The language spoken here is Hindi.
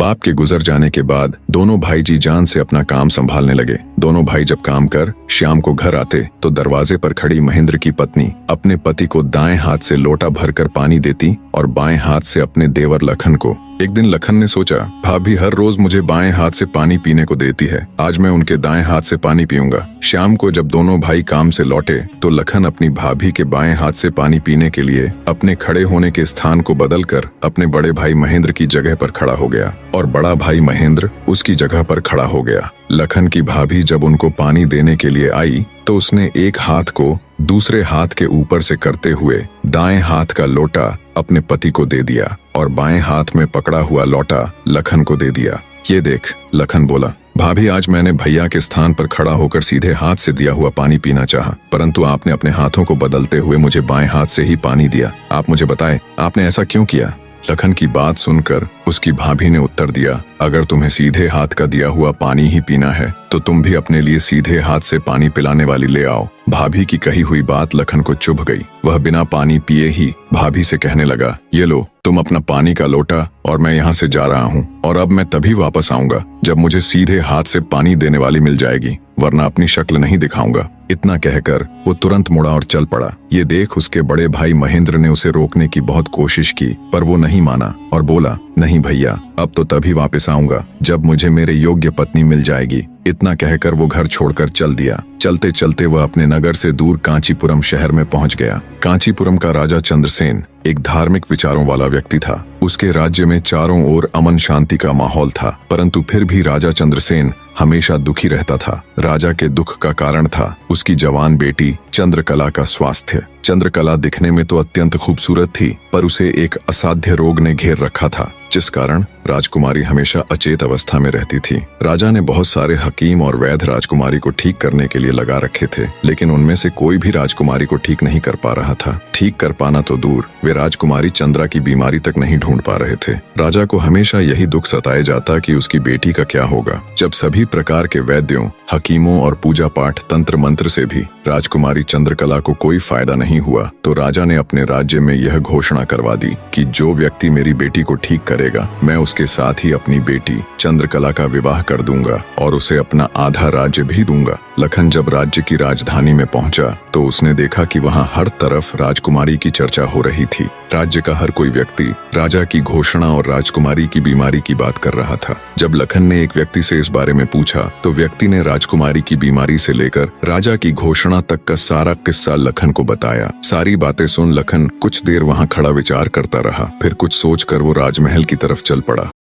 बाप के गुजर जाने के बाद दोनों भाई जी जान से अपना काम संभालने लगे। दोनों भाई जब काम कर शाम को घर आते तो दरवाजे पर खड़ी महेंद्र की पत्नी अपने पति को दाएं हाथ से लोटा भरकर पानी देती और बाएं हाथ से अपने देवर लखन को। एक दिन लखन ने सोचा, भाभी हर रोज मुझे बाएं हाथ से पानी पीने को देती है, आज मैं उनके दाएं हाथ से पानी पीऊंगा। शाम को जब दोनों भाई काम से लौटे तो लखन अपनी भाभी के बाएं हाथ से पानी पीने के लिए अपने खड़े होने के स्थान को बदलकर अपने बड़े भाई महेंद्र की जगह पर खड़ा हो गया और बड़ा भाई महेंद्र उसकी जगह पर खड़ा हो गया। लखन की भाभी जब उनको पानी देने के लिए आई तो उसने एक हाथ को दूसरे हाथ के ऊपर से करते हुए दाएं हाथ का लोटा अपने पति को दे दिया और बाएं हाथ में पकड़ा हुआ लोटा लखन को दे दिया। ये देख, लखन बोला, भाभी आज मैंने भैया के स्थान पर खड़ा होकर सीधे हाथ से दिया हुआ पानी पीना चाहा, परंतु आपने अपने हाथों को बदलते हुए मुझे बाएं हाथ से ही पानी दिया। आप मुझे बताएं, आपने ऐसा क्यों किया? लखन की बात सुनकर उसकी भाभी ने उत्तर दिया, अगर तुम्हें सीधे हाथ का दिया हुआ पानी ही पीना है तो तुम भी अपने लिए सीधे हाथ से पानी पिलाने वाली ले आओ। भाभी की कही हुई बात लखन को चुभ गई। वह बिना पानी पिए ही भाभी से कहने लगा, ये लो तुम अपना पानी का लोटा और मैं यहाँ से जा रहा हूँ और अब मैं तभी वापस आऊंगा जब मुझे सीधे हाथ से पानी देने वाली मिल जाएगी, वरना अपनी शक्ल नहीं दिखाऊंगा। इतना कहकर वो तुरंत मुड़ा और चल पड़ा। ये देख उसके बड़े भाई महेंद्र ने उसे रोकने की बहुत कोशिश की पर वो नहीं माना और बोला, नहीं भैया, अब तो तभी वापस आऊंगा जब मुझे मेरे योग्य पत्नी मिल जाएगी। इतना कहकर वो घर छोड़कर चल दिया। चलते चलते वह अपने नगर से दूर कांचीपुरम शहर में पहुंच गया। कांचीपुरम का राजा चंद्रसेन एक धार्मिक विचारों वाला व्यक्ति था। उसके राज्य में चारों ओर अमन शांति का माहौल था, परंतु फिर भी राजा चंद्रसेन हमेशा दुखी रहता था। राजा के दुख का कारण था उसकी जवान बेटी चंद्रकला का स्वास्थ्य। चंद्रकला दिखने में तो अत्यंत खूबसूरत थी, पर उसे एक असाध्य रोग ने घेर रखा था, जिस कारण राजकुमारी हमेशा अचेत अवस्था में रहती थी। राजा ने बहुत सारे हकीम और वैद्य राजकुमारी को ठीक करने के लिए लगा रखे थे, लेकिन उनमें से कोई भी राजकुमारी को ठीक नहीं कर पा रहा था। ठीक कर पाना तो दूर, वे राजकुमारी चंद्रा की बीमारी तक नहीं ढूंढ पा रहे थे। राजा को हमेशा यही दुख सताए जाता कि उसकी बेटी का क्या होगा। जब सभी प्रकार के वैद्यों, हकीमों और पूजा पाठ तंत्र मंत्र से भी राजकुमारी चंद्रकला को कोई फायदा नहीं हुआ, तो राजा ने अपने राज्य में यह घोषणा करवा दी कि जो व्यक्ति मेरी बेटी को ठीक करेगा, मैं उसके साथ ही अपनी बेटी चंद्रकला का विवाह कर दूंगा और उसे अपना आधा राज्य भी दूंगा। लखन जब राज्य की राजधानी में पहुंचा तो उसने देखा कि वहां हर तरफ राजकुमारी की चर्चा हो रही थी। राज्य का हर कोई व्यक्ति राजा की घोषणा और राजकुमारी की बीमारी की बात कर रहा था। जब लखन ने एक व्यक्ति से इस बारे में पूछा तो व्यक्ति ने राजकुमारी की बीमारी से लेकर राजा की घोषणा तक का सारा किस्सा लखन को बताया। सारी बातें सुन लखन कुछ देर वहां खड़ा विचार करता रहा, फिर कुछ सोचकर वो राजमहल की तरफ चल पड़ा।